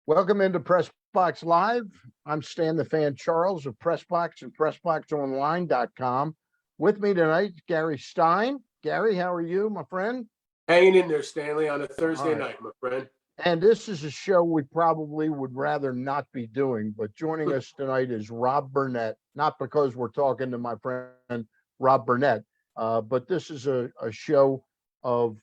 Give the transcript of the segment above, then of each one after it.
Welcome into PressBox Live. I'm Stan the Fan Charles of PressBox and PressBoxOnline.com. With me tonight, Gary Stein. Gary, how are you, my friend? Hanging in there, Stanley, on a Thursday right. night, my friend. And this is a show we probably would rather not be doing, but joining us tonight is Rob Burnett, not because we're talking to my friend Rob Burnett, but this is a show of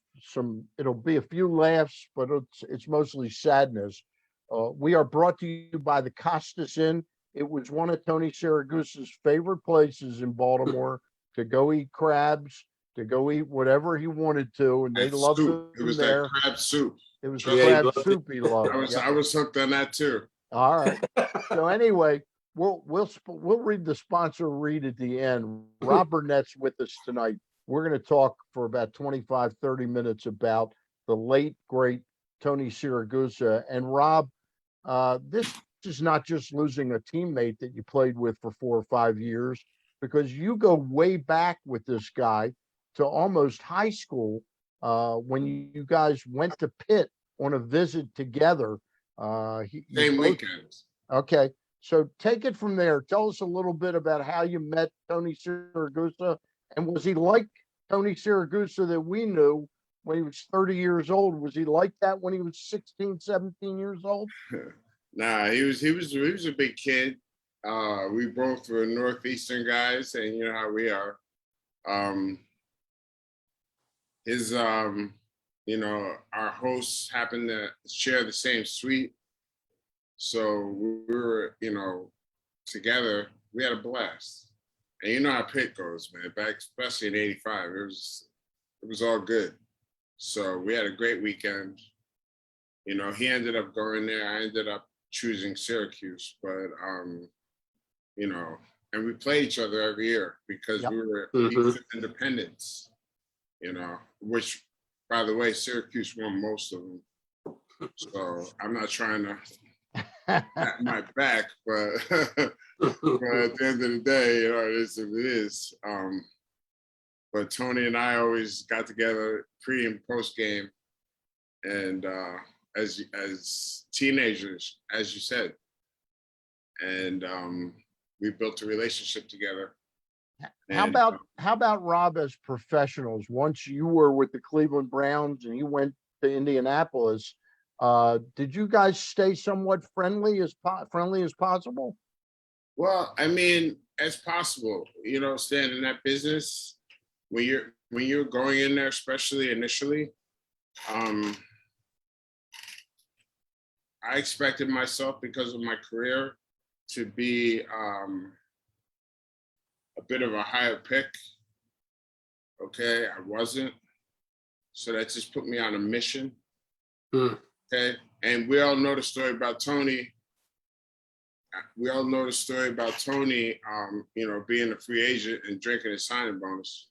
it'll be a few laughs, but it's mostly sadness. We are brought to you by the Costas Inn. It was one of Tony Siragusa's favorite places in Baltimore to go eat crabs, to go eat whatever he wanted to, and they loved him It was there. that crab soup. It was Yeah, crab soup he loved. I was hooked on that too. All right. So anyway, we'll read the sponsor read at the end. Rob Burnett's with us tonight. We're going to talk for about 25, 30 minutes about the late, great Tony Siragusa. And Rob, this is not just losing a teammate that you played with for 4 or 5 years, because you go way back with this guy to almost high school when you guys went to Pitt on a visit together. Same weekend. Okay. So take it from there. Tell us a little bit about how you met Tony Siragusa, and was he like Tony Siragusa that we knew when he was 30 years old? Was he like that when he was 16, 17 years old? Nah, he was a big kid. We both were Northeastern guys, and you know how we are. Our hosts happened to share the same suite. So we were, together. We had a blast. And you know how Pitt goes, man. Back, especially in '85, it was all good. So we had a great weekend. He ended up going there. I ended up choosing Syracuse, but and we played each other every year because we were independents. Which, by the way, Syracuse won most of them. So I'm not trying to pat my back, but but at the end of the day, it is what it is. But Tony and I always got together pre and post game, and as teenagers, as you said, and we built a relationship together. How about Rob as professionals? Once you were with the Cleveland Browns and you went to Indianapolis, did you guys stay somewhat friendly as possible? Well, I mean, as possible. Staying in that business, when you're going in there, especially initially, I expected myself, because of my career, to be a bit of a higher pick. Okay, I wasn't. So that just put me on a mission. Okay, and we all know the story about Tony. Being a free agent and drinking his signing bonus,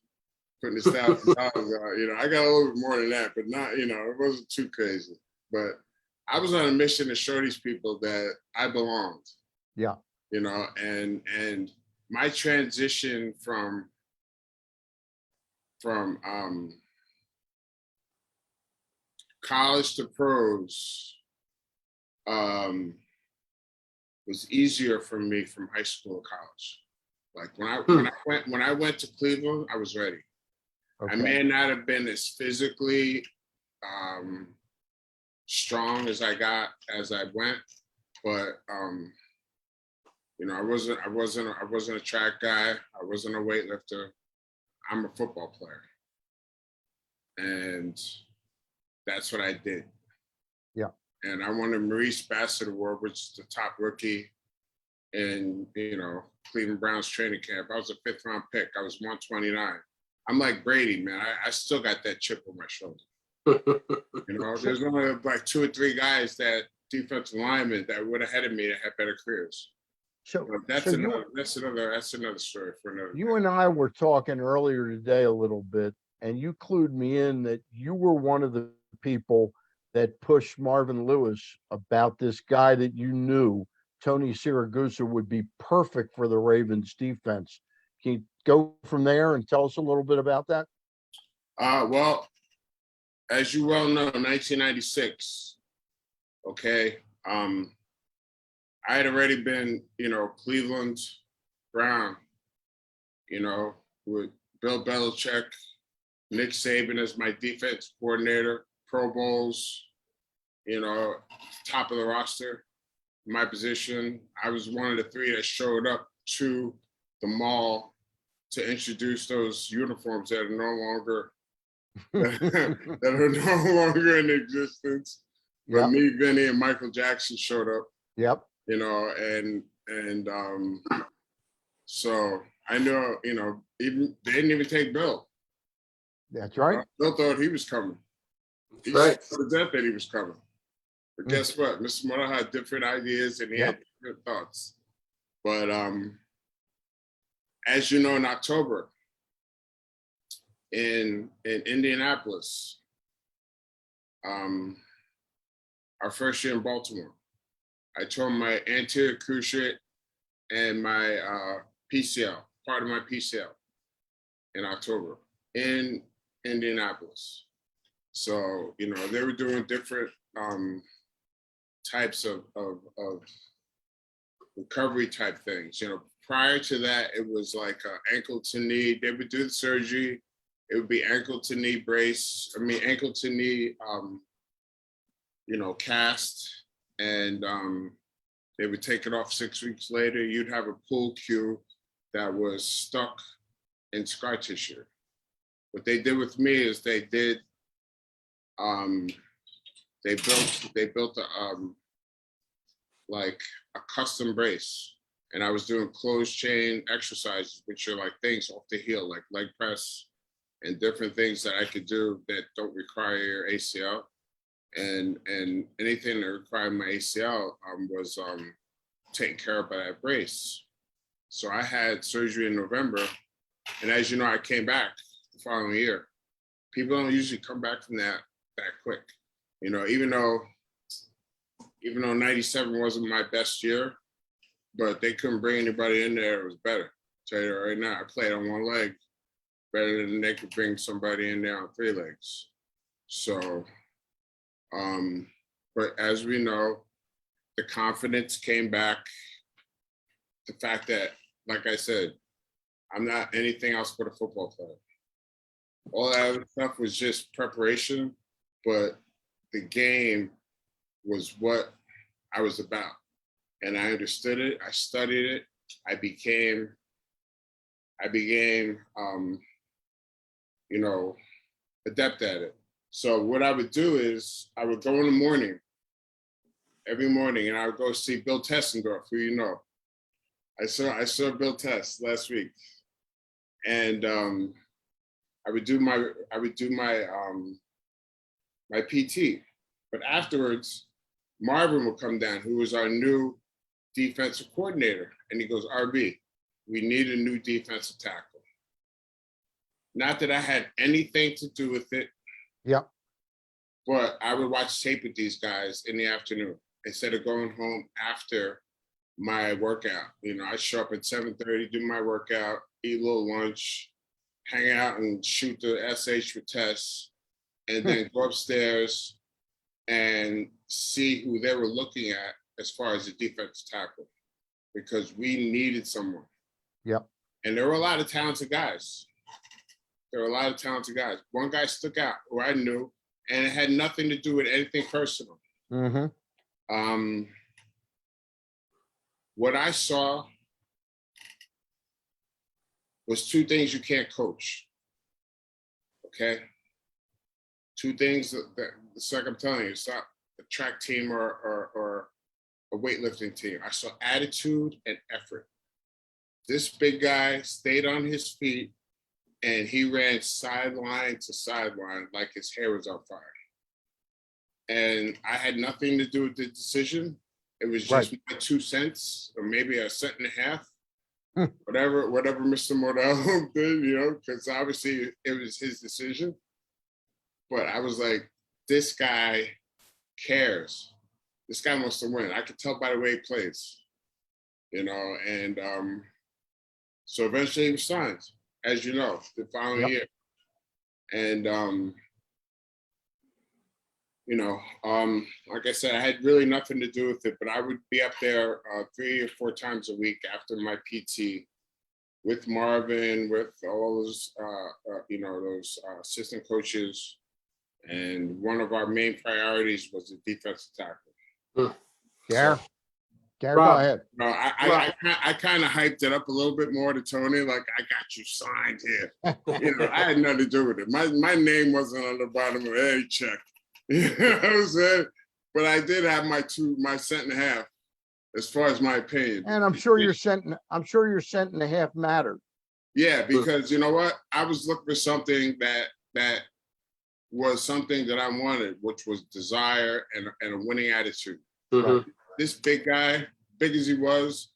putting his $1,000 out. I got a little bit more than that, but not, it wasn't too crazy. But I was on a mission to show these people that I belonged. Yeah. And my transition from college to pros was easier for me from high school to college. Like when I went to Cleveland, I was ready. Okay. I may not have been as physically strong as I went, but I wasn't a track guy. I wasn't a weightlifter. I'm a football player, and that's what I did. Yeah. And I won the Maurice Bassett Award, which is the top rookie in Cleveland Browns training camp. I was a 5th round pick. I was 129. I'm like Brady, man. I still got that chip on my shoulder. There's only like 2 or 3 guys, that defensive linemen, that would have ahead of me that had better careers. So that's another story for another. You and I were talking earlier today a little bit, and you clued me in that you were one of the people that pushed Marvin Lewis about this guy that you knew, Tony Siragusa, would be perfect for the Ravens defense. Can you go from there and tell us a little bit about that? Well, as you well know, 1996, okay, I had already been, Cleveland Brown, with Bill Belichick, Nick Saban as my defense coordinator, Pro Bowls, top of the roster. My position, I was one of the three that showed up to the mall to introduce those uniforms that are no longer in existence. But me, Vinny, and Michael Jackson showed up. Yep. So I know, even they didn't even take Bill. That's right. Bill thought he was coming. He Right. said that he was coming. But guess what? Mr. Murdoch had different ideas and he had different thoughts. But as you know, in October, in Indianapolis, our first year in Baltimore, I tore my anterior cruciate and my PCL, part of my PCL, in October in Indianapolis. So, they were doing different types of recovery type things. Prior to that, it was like ankle to knee. They would do the surgery. It would be ankle to knee ankle to knee, cast. And they would take it off 6 weeks later. You'd have a pull cue that was stuck in scar tissue. What they did with me is they built a custom brace, and I was doing closed chain exercises, which are like things off the heel, like leg press and different things that I could do that don't require your ACL. And anything that required my ACL was taken care of by that brace. So I had surgery in November, and as you know, I came back the following year. People don't usually come back from that quick. Even though 97 wasn't my best year, but they couldn't bring anybody in there. It was better. I'll tell you right now, I played on one leg better than they could bring somebody in there on 3 legs. So, but as we know, the confidence came back. The fact that, like I said, I'm not anything else but a football player. All that other stuff was just preparation, but the game was what I was about. And I understood it. I studied it. I became adept at it. So what I would do is I would go in the morning, every morning, and I would go see Bill Tessendorf, who you know. I saw Bill Tess last week, and I would do my PT. But afterwards, Marvin would come down, who was our new defensive coordinator, and he goes, "RB, we need a new defensive tackle." Not that I had anything to do with it. Yep. But I would watch tape with these guys in the afternoon instead of going home after my workout. I show up at 7:30, do my workout, eat a little lunch, hang out and shoot the SH for tests, and then go upstairs and see who they were looking at as far as the defensive tackle, because we needed someone. Yep. And there were a lot of talented guys. One guy stuck out who I knew, and it had nothing to do with anything personal. Mm-hmm. What I saw was 2 things you can't coach. Okay? 2 things that it's like I'm telling you, it's not a track team or a weightlifting team. I saw attitude and effort. This big guy stayed on his feet, and he ran sideline to sideline like his hair was on fire. And I had nothing to do with the decision. It was just my 2 cents, or maybe a cent and a half. Whatever Mr. Mordell did, because obviously it was his decision. But I was like, this guy cares. This guy wants to win. I could tell by the way he plays, and so eventually he was signed, as you know, the following year. And like I said, I had really nothing to do with it, but I would be up there 3 or 4 times a week after my PT with Marvin, with all those, those assistant coaches. And one of our main priorities was the defensive tackle. Gary, Gary, Rob. go ahead. No, I kind of hyped it up a little bit more to Tony, like, I got you signed here. I had nothing to do with it. My name wasn't on the bottom of any check. You know what I'm saying? But I did have my cent and a half, as far as my opinion. And I'm sure your cent and a half mattered. Yeah, because you know what? I was looking for something that was something that I wanted, which was desire and a winning attitude. Mm-hmm. This big guy, big as he was,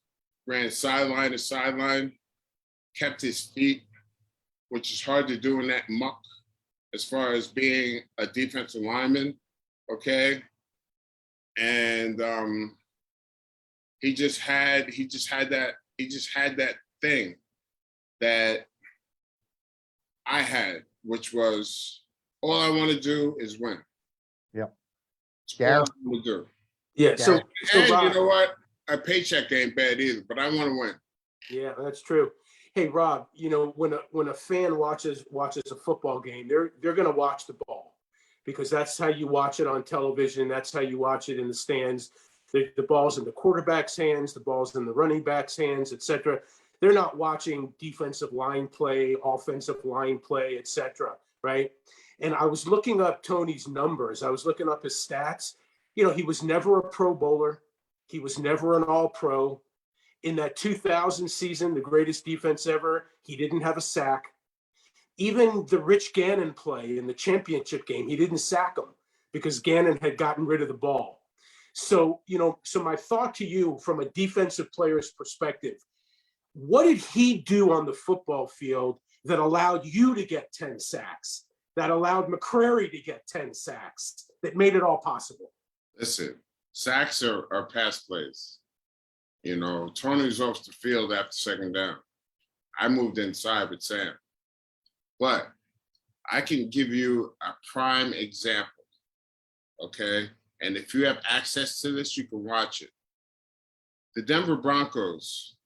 ran sideline to sideline, kept his feet, which is hard to do in that muck as far as being a defensive lineman, okay? And he just had that thing that I had, which was all I want to do is win. Yep. All I want to do. Yeah. So Rob, you know what? A paycheck ain't bad either, but I want to win. Yeah, that's true. Hey, Rob, when a fan watches a football game, they're going to watch the ball, because that's how you watch it on television. That's how you watch it in the stands. The ball's in the quarterback's hands, the ball's in the running back's hands, etc. They're not watching defensive line play, offensive line play, etc. Right? And I was looking up Tony's numbers. I was looking up his stats. He was never a Pro Bowler. He was never an All-Pro. In that 2000 season, the greatest defense ever, he didn't have a sack. Even the Rich Gannon play in the championship game, he didn't sack him because Gannon had gotten rid of the ball. So my thought to you from a defensive player's perspective, what did he do on the football field that allowed you to get 10 sacks, that allowed McCrary to get 10 sacks, that made it all possible? Listen, sacks are pass plays. Tony's off the field after second down. I moved inside with Sam. But I can give you a prime example, okay? And if you have access to this, you can watch it. The Denver Broncos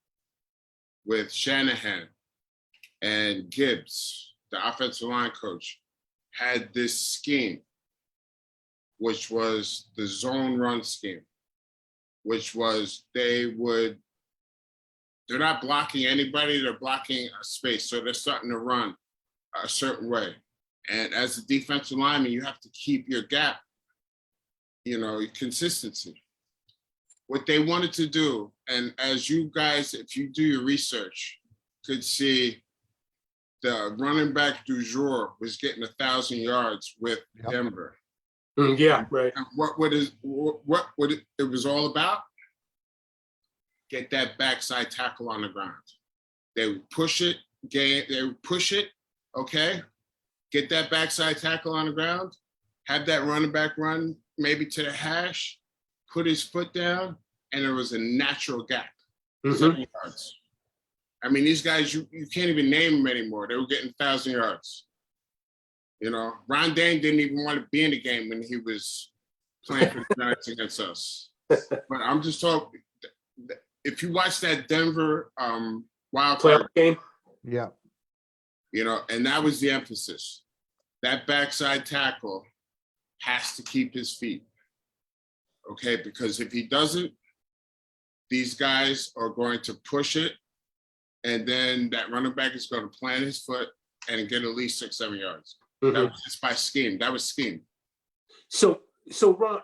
with Shanahan and Gibbs, the offensive line coach, had this scheme, which was the zone run scheme, which was they're not blocking anybody, they're blocking a space. So they're starting to run a certain way. And as a defensive lineman, you have to keep your gap, your consistency. What they wanted to do, and as you guys, if you do your research, could see the running back du jour was getting 1,000 yards with Denver. Yeah, right. And what it was all about? Get that backside tackle on the ground. They would push it, okay? Get that backside tackle on the ground, have that running back run maybe to the hash, put his foot down, and there was a natural gap. 7 yards. I mean, these guys, you can't even name them anymore. They were getting 1,000 yards. Ron Dane didn't even want to be in the game when he was playing for the Giants against us. But I'm just talking, if you watch that Denver wild card game, yeah, and that was the emphasis. That backside tackle has to keep his feet, okay? Because if he doesn't, these guys are going to push it, and then that running back is going to plant his foot and get at least 6-7 yards. That was just by scheme. That was scheme. So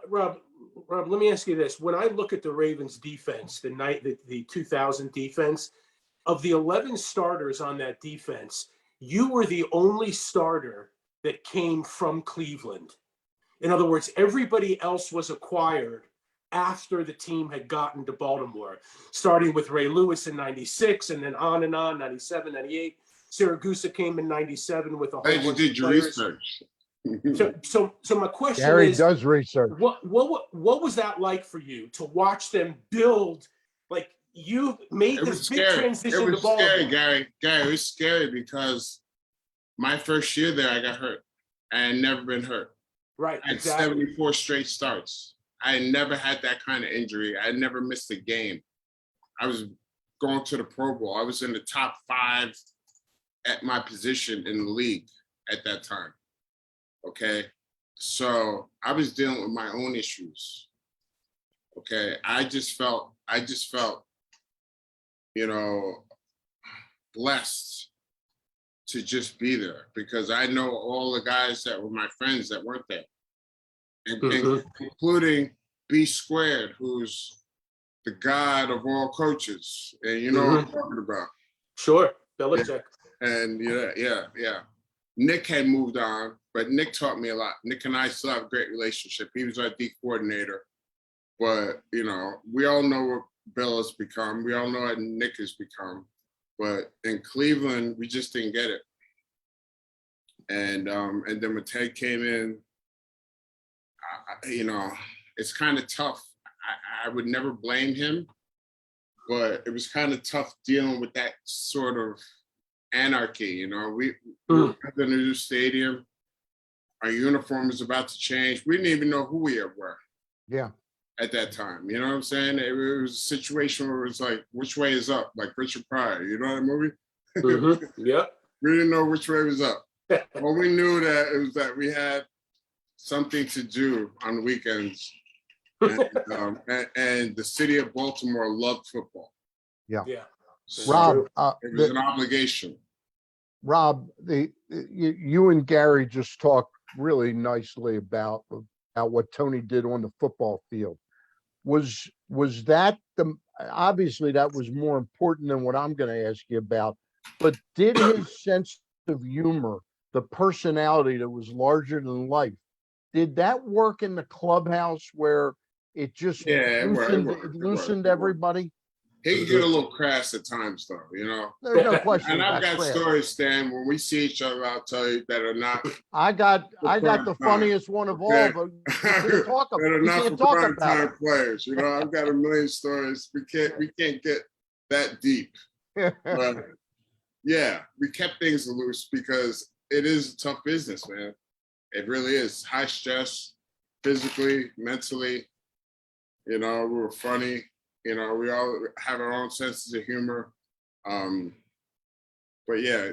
Rob, let me ask you this. When I look at the Ravens defense, the 2000 defense, of the 11 starters on that defense, you were the only starter that came from Cleveland. In other words, everybody else was acquired after the team had gotten to Baltimore, starting with Ray Lewis in 96 and then on, 97, 98. Siragusa came in 97 with a whole bunch You did of your players. research. So my question Gary is, does research. What was that like for you to watch them build? Like, you made this big transition to Baltimore. Scary, Gary. It was scary because my first year there, I got hurt. I had never been hurt. Right. I had Exactly. 74 straight starts. I had never had that kind of injury. I had never missed a game. I was going to the Pro Bowl. I was in the top 5 at my position in the league at that time. Okay. So I was dealing with my own issues. Okay. I just felt, you know, blessed to just be there because I know all the guys that were my friends that weren't there, and including B Squared, who's the god of all coaches, and you know what I'm talking about. Sure, Belichick. And yeah. Nick had moved on, but Nick taught me a lot. Nick and I still have a great relationship. He was our D coordinator, but you know, we all know what Bill has become. We all know what Nick has become. But in Cleveland, we just didn't get it. And then when Ted came in, you know, it's kind of tough. I would never blame him, but it was kind of tough dealing with that sort of anarchy. You know, we were in a new stadium. Our uniform was about to change. We didn't even know who we were. Yeah. At that time, you know what I'm saying? It was a situation where it was like, which way is up? Like Richard Pryor, you know that movie? Yeah. We didn't know which way was up. Well, we knew that it was that we had something to do on the weekends. And the city of Baltimore loved football. Yeah. Yeah. So Rob, it was an obligation. Rob, you and Gary just talked really nicely about what Tony did on the football field. Was that obviously that was more important than what I'm going to ask you about, but did his sense of humor, the personality that was larger than life, did that work in the clubhouse where it just loosened everybody? He can get a little crass at times, though, you know. There's no question. And I've got stories, Stan, when we see each other, I'll tell you, that are not. I got the funniest one of all, but we can't talk about time players. You know, I've got a million stories. We can't get that deep. But yeah, we kept things loose because it is a tough business, man. It really is. High stress, physically, mentally. You know, we were funny. You know, we all have our own senses of humor. But yeah,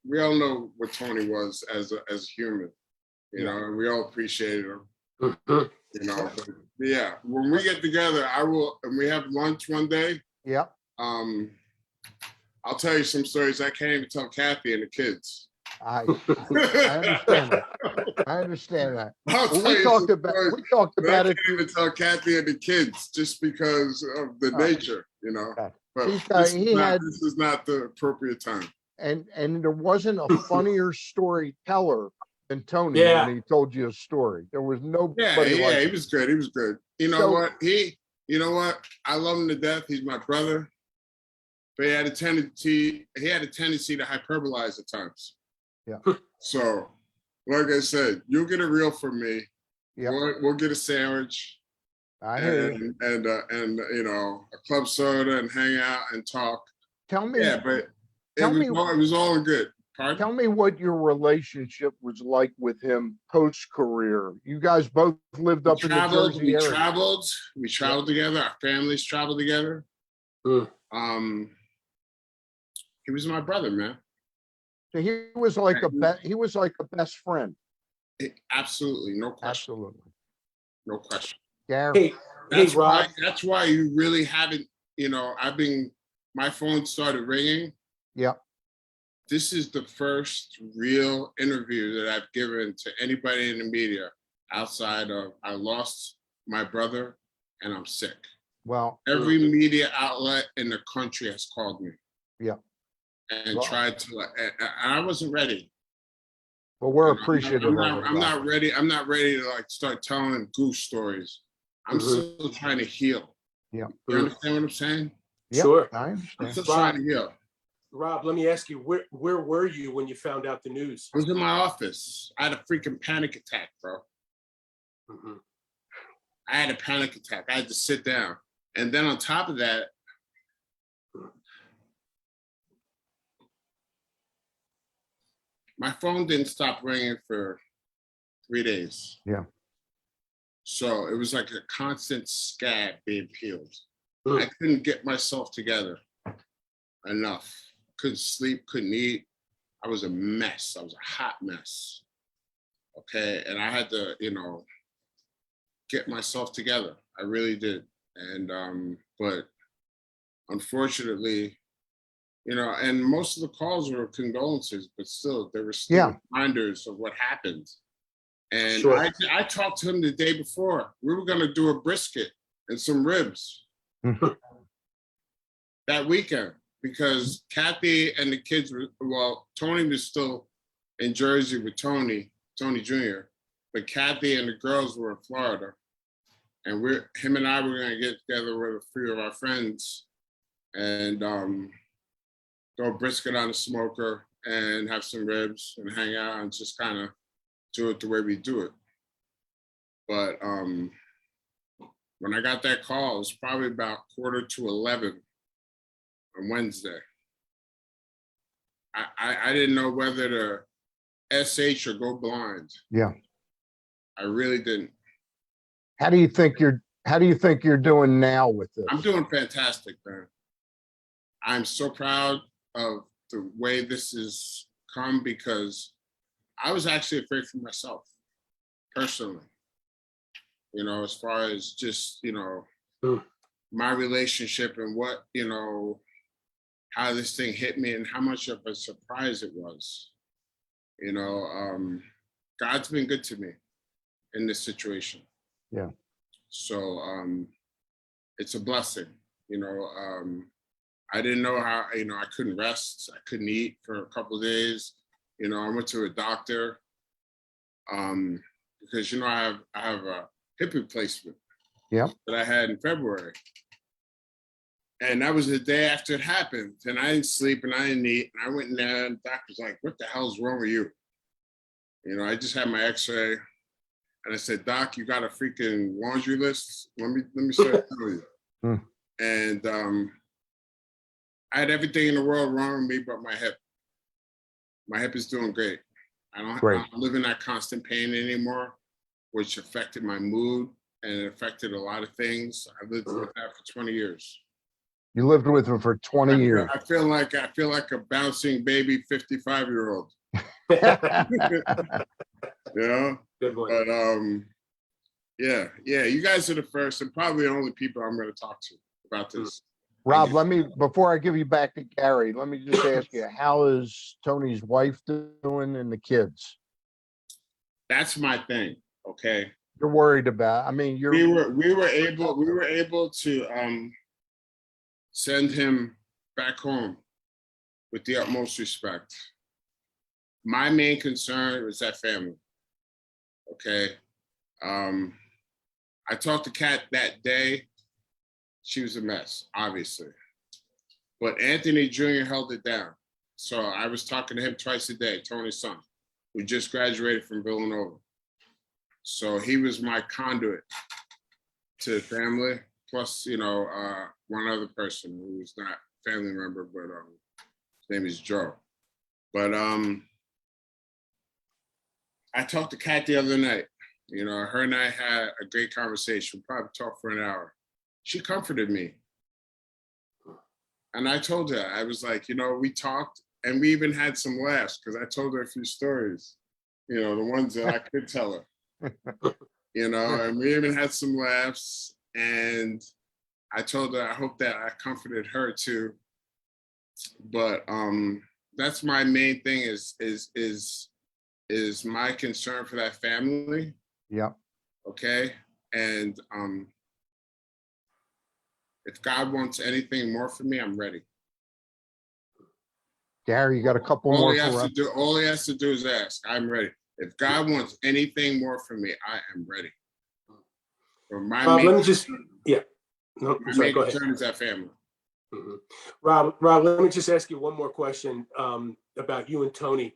we all know what Tony was as a human, you know, and we all appreciated him. You know, but yeah, when we get together, and we have lunch one day. Yeah. I'll tell you some stories I can't even tell Kathy and the kids. I understand that. I understand that. We talked about it. I can't even tell Kathy and the kids just because of the nature, you know. Okay. But this is not the appropriate time. And there wasn't a funnier storyteller than Tony when he told you a story. There was nobody. He was good. He was good. You know what? I love him to death. He's my brother. But he had a tendency to hyperbolize at times. Yeah. So, like I said, you'll get a reel from me. Yeah. We'll get a sandwich. I hear you. And you know, a club soda and hang out and talk. Tell me. Yeah, but it was all good. Pardon? Tell me what your relationship was like with him post-career. You guys both lived up in the Jersey area. We traveled together. Our families traveled together. He was my brother, man. So he was like a best friend. Absolutely, no question. Absolutely, no question. Gary, Rob. That's why you really haven't. You know, my phone started ringing. Yeah. This is the first real interview that I've given to anybody in the media outside of I lost my brother and I'm sick. Well, every media outlet in the country has called me. Yeah. And tried to, and I wasn't ready. Well, we're appreciative. I'm not ready. I'm not ready to like start telling goose stories. I'm still trying to heal. Yeah. You understand what I'm saying? Yep, sure. I understand. I'm still trying to heal. Rob, let me ask you, where were you when you found out the news? I was in my office. I had a freaking panic attack, bro. I had a panic attack. I had to sit down. And then on top of that, my phone didn't stop ringing for 3 days. Yeah. So it was like a constant scab being peeled. Mm. I couldn't get myself together enough. Couldn't sleep, couldn't eat. I was a mess. I was a hot mess. Okay. And I had to, get myself together. I really did. And, but unfortunately, and most of the calls were condolences, but still, there were still reminders of what happened. And Sure. I talked to him the day before. We were going to do a brisket and some ribs that weekend because Kathy and the kids Tony was still in Jersey with Tony Jr., but Kathy and the girls were in Florida. And him and I were going to get together with a few of our friends and throw brisket on the smoker and have some ribs and hang out and just kind of do it the way we do it. But when I got that call, it was probably about 11:15 on Wednesday. I didn't know whether to SH or go blind. Yeah. I really didn't. How do you think you're doing now with this? I'm doing fantastic, man. I'm so proud of the way this has come because I was actually afraid for myself, personally. As far as just, my relationship and what, how this thing hit me and how much of a surprise it was. God's been good to me in this situation. Yeah. So it's a blessing, I didn't know how, I couldn't rest. I couldn't eat for a couple of days. I went to a doctor because, I have a hip replacement that I had in February. And that was the day after it happened. And I didn't sleep and I didn't eat. And I went in there and the doctor was like, what the hell's wrong with you? I just had my x-ray. And I said, Doc, you got a freaking laundry list? Let me start telling you. And I had everything in the world wrong with me but my hip. My hip is doing great. I don't live in that constant pain anymore, which affected my mood and it affected a lot of things. I lived with that for 20 years. You lived with him for 20 years. I feel like a bouncing baby 55-year-old. Good one. But yeah, you guys are the first and probably the only people I'm going to talk to about this. Rob, before I give you back to Gary, let me just ask you, how is Tony's wife doing and the kids? That's my thing. Okay. You're worried about, we were able to send him back home with the utmost respect. My main concern was that family. Okay. I talked to Kat that day. She was a mess, obviously. But Anthony Jr. held it down. So I was talking to him twice a day, Tony's son, who just graduated from Villanova. So he was my conduit to the family, plus, one other person who was not a family member, but his name is Joe. But I talked to Kat the other night. Her and I had a great conversation. We probably talked for an hour. She comforted me. And I told her, I was like, we talked and we even had some laughs because I told her a few stories, the ones that I could tell her, and we even had some laughs. And I told her, I hope that I comforted her too. But that's my main thing is my concern for that family. Yeah. Okay. And if God wants anything more from me, I'm ready. Gary, you got a couple all more he has for to us? do. All he has to do is ask. I'm ready. If God wants anything more from me, I am ready. For my let me just, No, my sorry, main go ahead. concern is that family. Mm-hmm. Rob, let me just ask you one more question about you and Tony.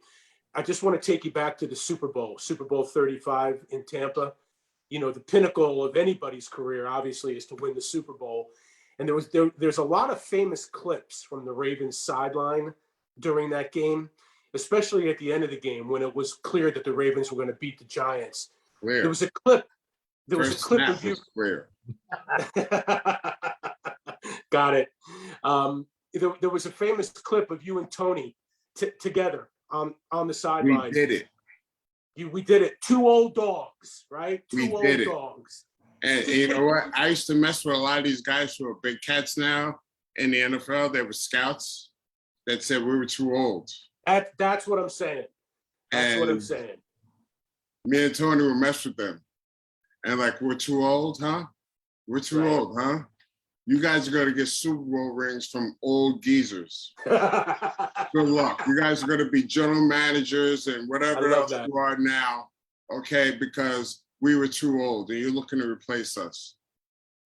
I just want to take you back to the Super Bowl 35 in Tampa. The pinnacle of anybody's career, obviously, is to win the Super Bowl. And there's a lot of famous clips from the Ravens sideline during that game, especially at the end of the game when it was clear that the Ravens were going to beat the Giants. Clear. There was a clip there was a First clip snap of you. was clear. Got it. There was a famous clip of you and Tony together on the We sidelines. did it. We did it. Two old dogs, right? We Two did old it. dogs. And you know what? I used to mess with a lot of these guys who are big cats now in the NFL. They were scouts that said we were too old. That's what I'm saying. That's what I'm saying. Me and Tony would mess with them. And like, we're too old, huh? We're too old, huh? You guys are going to get Super Bowl rings from old geezers. Good luck. You guys are going to be general managers and whatever else you are now, okay? Because we were too old and you're looking to replace us,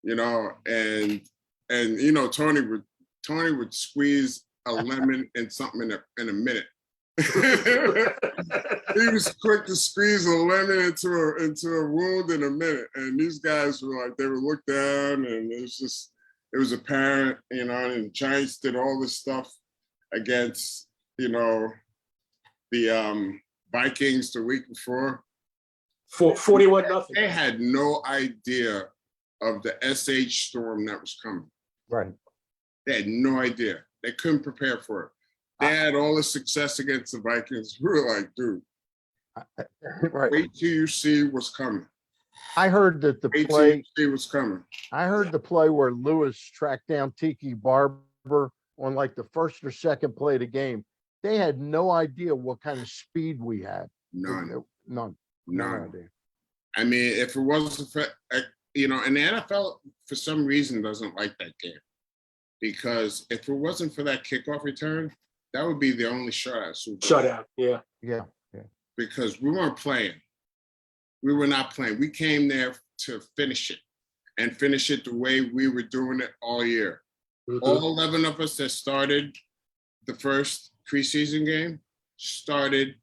you know? And you know, Tony would squeeze a lemon and something in a minute. He was quick to squeeze a lemon into a wound in a minute. And these guys were like, they would look down and it was apparent, you know, and the Giants did all this stuff against, you know, the Vikings the week before. 41-0. They had no idea of the SH storm that was coming. Right. They had no idea. They couldn't prepare for it. They had all the success against the Vikings. We were like, dude, right. Wait till you see what's coming. I heard that the Wait till play. you see what's coming. I heard the play where Lewis tracked down Tiki Barber on like the first or second play of the game. They had no idea what kind of speed we had. None. No idea. I mean, if it wasn't for, you know, and the NFL for some reason doesn't like that game, because if it wasn't for that kickoff return, that would be the only shutout. Yeah. Because we weren't playing. We were not playing. We came there to finish it and finish it the way we were doing it all year. Mm-hmm. All 11 of us that started the first preseason game started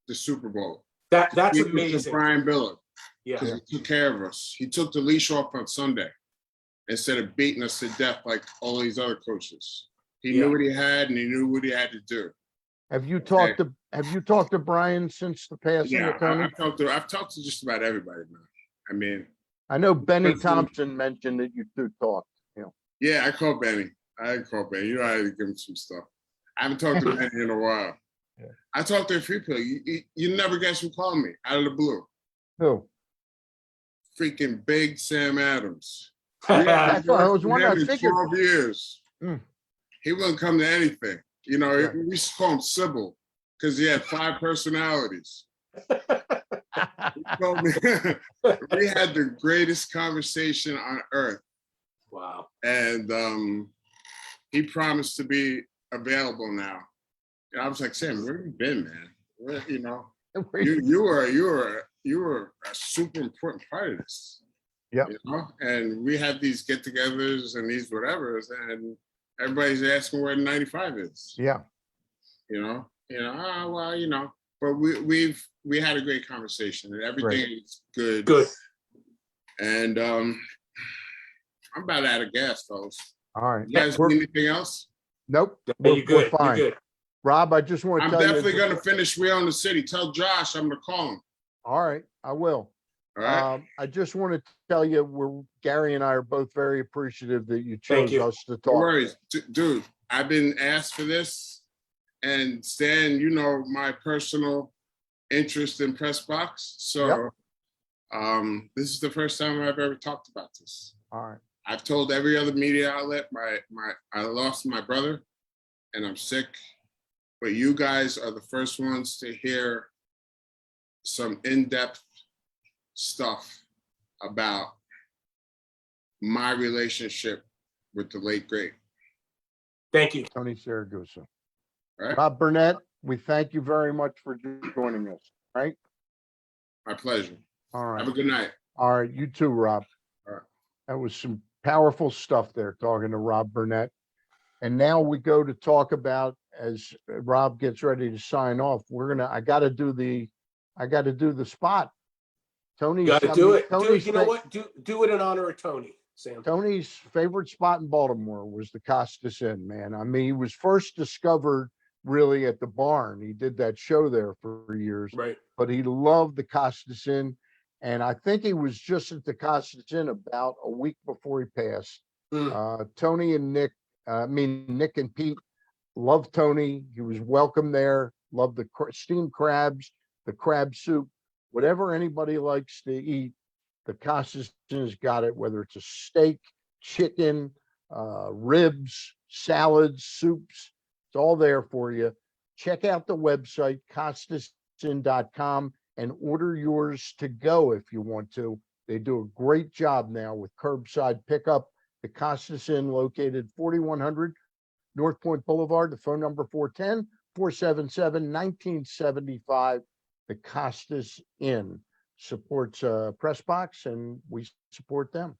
the Super Bowl. That's amazing. Brian Biller. Yeah. Because he took care of us. He took the leash off on Sunday instead of beating us to death like all these other coaches. He knew what he had and he knew what he had to do. Have you talked to Brian since the passing of Tony? I've talked to just about everybody, man. I mean, I know Benny Thompson mentioned that you two talked. You know. Yeah, I called Benny. You know, I had to give him some stuff. I haven't talked to Benny in a while. Yeah. I talked to a few people. You never guess who called me out of the blue. Who? Freaking Big Sam Adams. I was wondering. I figured 12 years. He wouldn't come to anything. You know, we used to call him Sybil because he had 5 personalities. He told me we had the greatest conversation on earth. Wow. And he promised to be available now. And I was like, Sam, where have you been, man? You know, you were a super important part of this. Yeah. You know? And we have these get-togethers and these whatevers, and everybody's asking where the 95 is. Yeah. But we had a great conversation and everything is good. Good. And I'm about out of gas, fellas. All right. You guys need anything else? Nope. We're fine. You're good. Rob, I just want to tell you. I'm definitely going to finish We Own the City. Tell Josh I'm going to call him. All right. I will. All right. I just want to tell you, Gary and I are both very appreciative that you chose us to talk. No worries. Dude, I've been asked for this. And Stan, you know my personal interest in Press Box. So this is the first time I've ever talked about this. All right. I've told every other media outlet I lost my brother and I'm sick. But you guys are the first ones to hear some in-depth stuff about my relationship with the late great. Thank you. Tony Siragusa. Right. Rob Burnett, we thank you very much for joining us. Right? My pleasure. All right. Have a good night. All right. You too, Rob. All right. That was some powerful stuff there, talking to Rob Burnett. And now we go to talk about, as Rob gets ready to sign off, I got to do the spot. Tony, got to do it. You know what? Do it in honor of Tony, Sam. Tony's favorite spot in Baltimore was the Costas Inn, man. I mean, he was first discovered really at the barn. He did that show there for years, right? But he loved the Costas Inn. And I think he was just at the Costas Inn about a week before he passed. Tony and Nick, Nick and Pete loved Tony. He was welcome there. Loved the steamed crabs, the crab soup, whatever anybody likes to eat. The Costas Inn has got it, whether it's a steak, chicken, ribs, salads, soups. It's all there for you. Check out the website, costasin.com, and order yours to go if you want to. They do a great job now with curbside pickup. The Costas Inn, located 4100 North Point Boulevard. The phone number 410-477-1975. The Costas Inn supports Press Box, and we support them.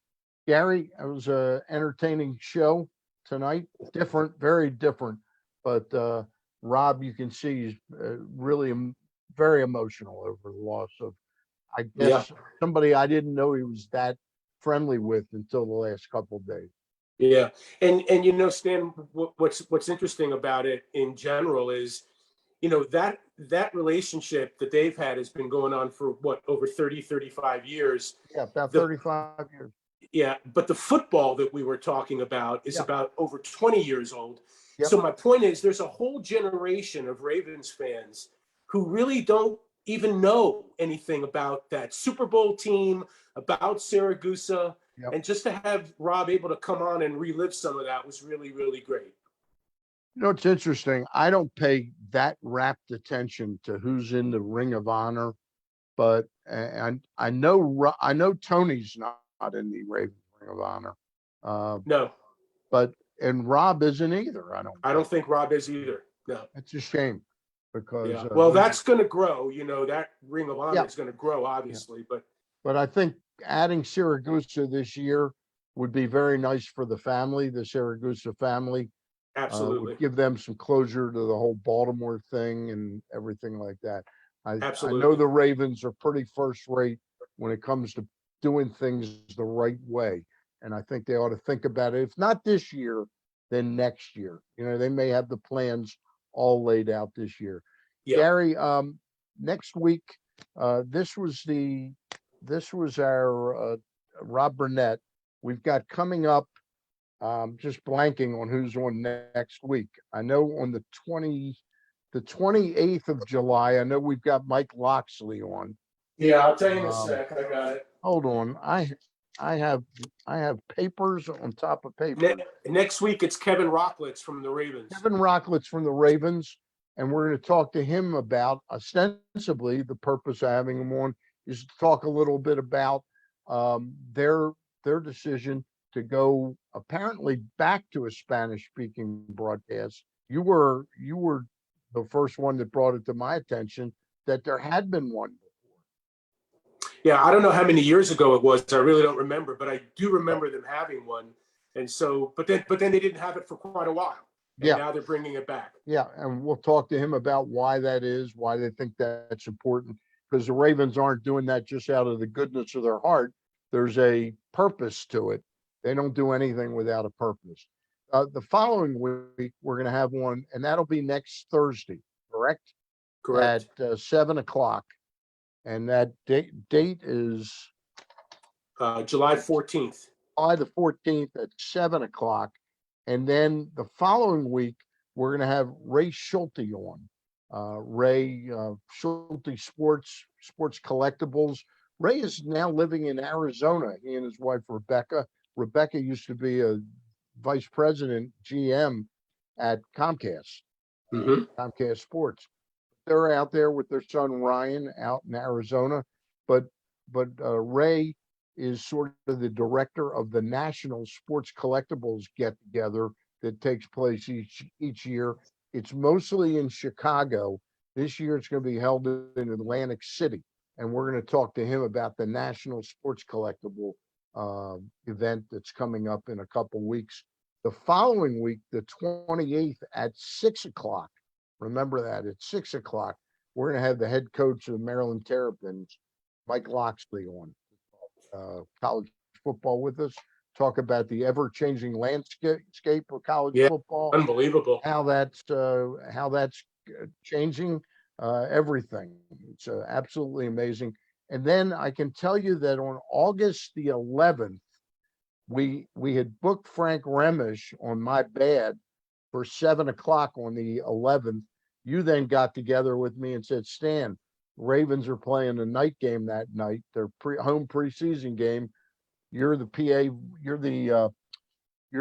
Gary, it was an entertaining show tonight. Different, very different. But Rob, you can see he's really very emotional over the loss of, I guess, somebody I didn't know he was that friendly with until the last couple of days. Yeah, and Stan, what's interesting about it in general is, that relationship that they've had has been going on for over 35 years. Yeah, about 35 years. Yeah, but the football that we were talking about is about over 20 years old. Yep. So my point is, there's a whole generation of Ravens fans who really don't even know anything about that Super Bowl team, about Siragusa. Yep. And just to have Rob able to come on and relive some of that was really, really great. It's interesting. I don't pay that rapt attention to who's in the Ring of Honor, but I know Tony's not in the Ravens Ring of Honor. No, and Rob isn't either. I don't think Rob is either. No, it's a shame because well, that's going to grow. That Ring of Honor is going to grow, obviously, but I think adding Siragusa this year would be very nice for the family, the Siragusa family. Absolutely. Would give them some closure to the whole Baltimore thing and everything like that. Absolutely. I know the Ravens are pretty first rate when it comes to doing things the right way. And I think they ought to think about it. If not this year, then next year. They may have the plans all laid out this year. Yeah. Gary, next week, this was our Rob Burnett. We've got coming up, just blanking on who's on next week. I know on the 28th of July, I know we've got Mike Loxley on. Yeah, I'll tell you in a sec. I got it. Hold on. I have papers on top of papers. Next week, it's Kevin Rocklitz from the Ravens. And we're going to talk to him about, ostensibly, the purpose of having him on is to talk a little bit about their decision to go apparently back to a Spanish-speaking broadcast. You were the first one that brought it to my attention that there had been one before. Yeah, I don't know how many years ago it was. I really don't remember, but I do remember them having one. And so, but then they didn't have it for quite a while. And now they're bringing it back. Yeah, and we'll talk to him about why that is, why they think that's important, because the Ravens aren't doing that just out of the goodness of their heart. There's a purpose to it. They don't do anything without a purpose. The following week, we're going to have one, and that'll be next Thursday, correct? Correct. At 7:00. And that date is July 14th. July the 14th at 7:00. And then the following week, we're going to have Ray Schulte on. Ray Schulte Sports Collectibles. Ray is now living in Arizona. He and his wife, Rebecca. Rebecca used to be a vice president, GM at Comcast, Comcast Sports. They're out there with their son, Ryan, out in Arizona. But Ray is sort of the director of the National Sports Collectibles get-together that takes place each year. It's mostly in Chicago. This year it's going to be held in Atlantic City. And we're going to talk to him about the National Sports Collectible event that's coming up in a couple weeks. The following week, the 28th at 6:00. Remember that, at 6:00, we're going to have the head coach of the Maryland Terrapins, Mike Loxley, on college football with us. Talk about the ever-changing landscape of college football. Unbelievable. How that's changing everything. It's absolutely amazing. And then I can tell you that on August the 11th, we had booked Frank Remish on my bad for 7 o'clock on the 11th. You then got together with me and said, Stan, Ravens are playing a night game that night, their home preseason game. You're the PA, you're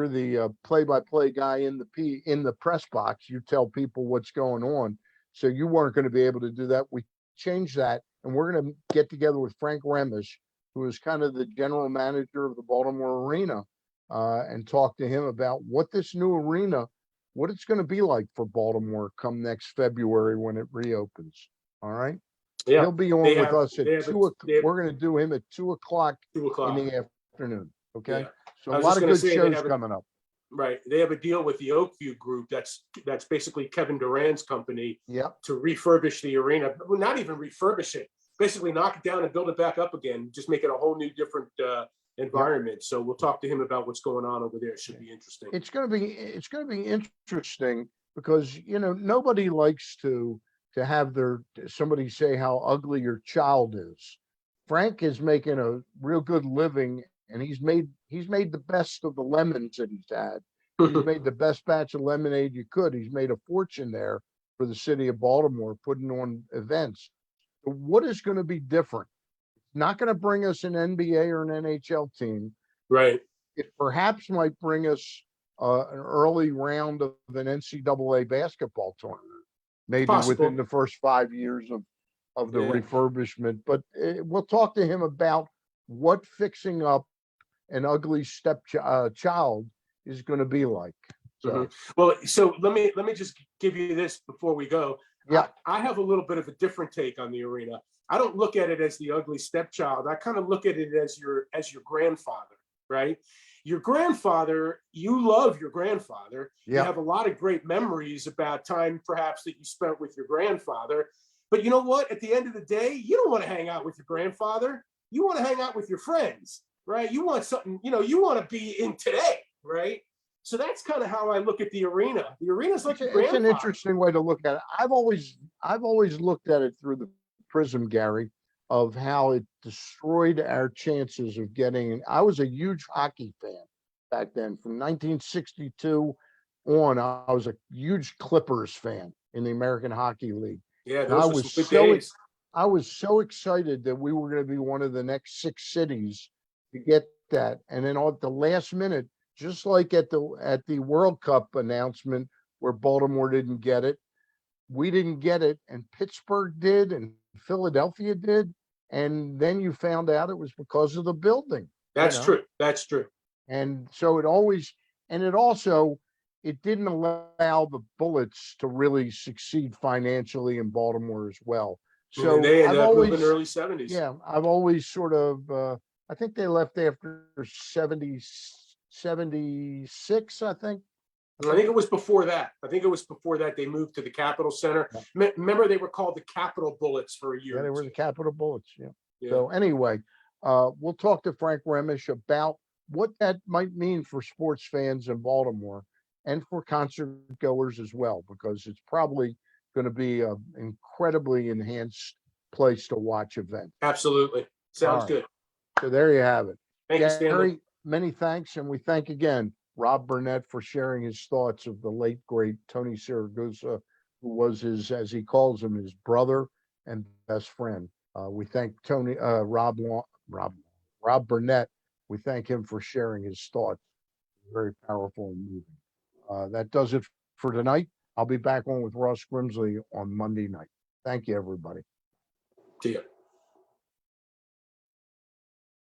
the play-by-play guy in the press box. You tell people what's going on. So you weren't going to be able to do that. We changed that, and we're going to get together with Frank Remish, who is kind of the general manager of the Baltimore Arena, and talk to him about what this new arena, what it's going to be like for Baltimore come next February when it reopens. All right. Yeah. He'll be on with us at 2 o'clock. We're going to do him at 2 o'clock in the afternoon. Okay. Yeah. So a lot of good shows coming up. Right. They have a deal with the Oakview Group. That's basically Kevin Durant's company. Yeah. To refurbish the arena. Well, not even refurbish it. Basically knock it down and build it back up again. Just make it a whole new different environment. So we'll talk to him about what's going on over there. It should be interesting. It's going to be interesting because, nobody likes to have somebody say how ugly your child is. Frank is making a real good living, and he's made the best of the lemons that he's had. He's made the best batch of lemonade you could. He's made a fortune there for the city of Baltimore, putting on events. What is going to be different? It's not going to bring us an NBA or an NHL team. Right. It perhaps might bring us an early round of an NCAA basketball tournament, maybe within the first 5 years of the refurbishment. But we'll talk to him about what fixing up an ugly stepchild is going to be like. So, well, so let me just give you this before we go. Yeah, I have a little bit of a different take on the arena. I don't look at it as the ugly stepchild. I kind of look at it as your grandfather, right? Your grandfather, you love your grandfather. Yeah. You have a lot of great memories about time perhaps that you spent with your grandfather. But you know what? At the end of the day, you don't want to hang out with your grandfather. You want to hang out with your friends, right? You want something, you want to be in today, right? So that's kind of how I look at the arena. The arena's like it's an interesting way to look at it. I've always looked at it through the prism, Gary, of how it destroyed our chances of getting. I was a huge hockey fan back then. From 1962 on, I was a huge Clippers fan in the American Hockey League. Yeah, those were some good days. I was so excited that we were going to be one of the next 6 cities to get that, and then at the last minute, just like at the World Cup announcement where Baltimore didn't get it, we didn't get it, and Pittsburgh did, and Philadelphia did, and then you found out it was because of the building. That's true. That's true. And so it didn't allow the Bullets to really succeed financially in Baltimore as well. So they ended up moving in the early 70s. Yeah, I've always sort of I think they left after 76, I think. I think it was before that. They moved to the Capitol Center. Yeah. Remember, they were called the Capitol Bullets for a year. Yeah, they were the Capitol Bullets. Yeah. So anyway, we'll talk to Frank Remish about what that might mean for sports fans in Baltimore and for concert goers as well, because it's probably going to be an incredibly enhanced place to watch event. Absolutely. Sounds good. So there you have it. Thank you, Stanley. Many thanks, and we thank again Rob Burnett for sharing his thoughts of the late, great Tony Siragusa, who was his, as he calls him, his brother and best friend. We thank Rob Burnett. We thank him for sharing his thoughts. Very powerful and moving. That does it for tonight. I'll be back on with Ross Grimsley on Monday night. Thank you, everybody. See ya.